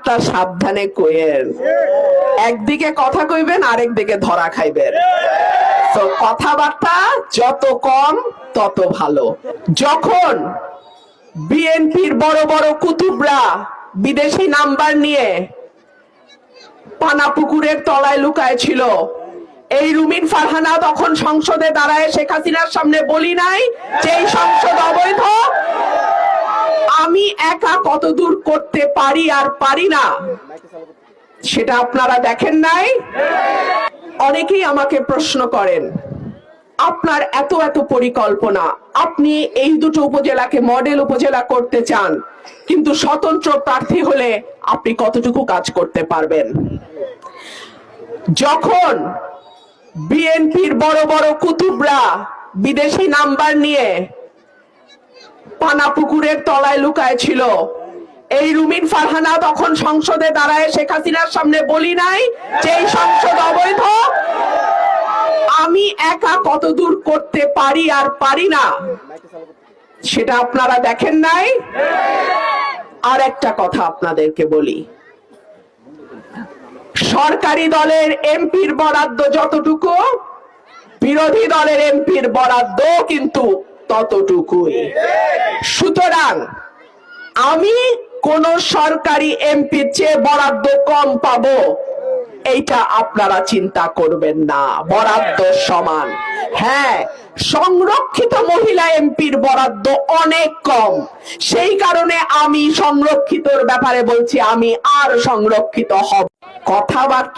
কথাবার্তা সাবধানে কইেন, একদিকে কথা কইবেন আরেকদিকে ধরা খাইবেন। তো কথাবার্তা যত কম তত ভালো। যখন বিএনপির বড় বড় কুতুবরা বিদেশি নাম্বার নিয়ে পানাপুকুরের তলায় লুকায় ছিল, এই রুমিন ফারহানা তখন সংসদে দাঁড়ায় শেখ হাসিনার সামনে বলি নাই যে এই সংসদ অবৈধ? আমি একা কত দূর করতে পারি আর পারি না সেটা আপনারা দেখেন নাই? অনেকেই আমাকে প্রশ্ন করেন, আপনার এত এত পরিকল্পনা, আপনি এই দুটো উপজেলাকে মডেল উপজেলা করতে চান, কিন্তু স্বতন্ত্র প্রার্থী হলে আপনি কতটুকু কাজ করতে পারবেন? যখন বিএনপির বড় বড় কুতুবরা বিদেশি নাম্বার নিয়ে পানাপুকুরের তলায় লুকায় ছিল, এই রুমিন ফারহানা তখন সংসদে দাঁড়ায় শেখ হাসিনার সামনে বলি নাই যে এই সংসদ অবৈধ? আমি একা কত দূর করতে পারি আর পারি না সেটা আপনারা দেখেন নাই? আর একটা কথা আপনাদেরকে বলি, সরকারি দলের এমপির বরাদ্দ যতটুকু, বিরোধী দলের এমপির বরাদ্দ কিন্তু ততটুকুই। সুতরাং আমি কোন সরকারি এমপির চেয়ে বরাদ্দ কম পাবো এইটা আপনারা চিন্তা করবেন না, বরাদ্দ সমান। হ্যাঁ, সংরক্ষিত মহিলা এমপির বরাদ্দ অনেক কম, সেই কারণে আমি সংরক্ষিতর ব্যাপারে বলছি আমি আর সংরক্ষিত হব। কথাবার্তা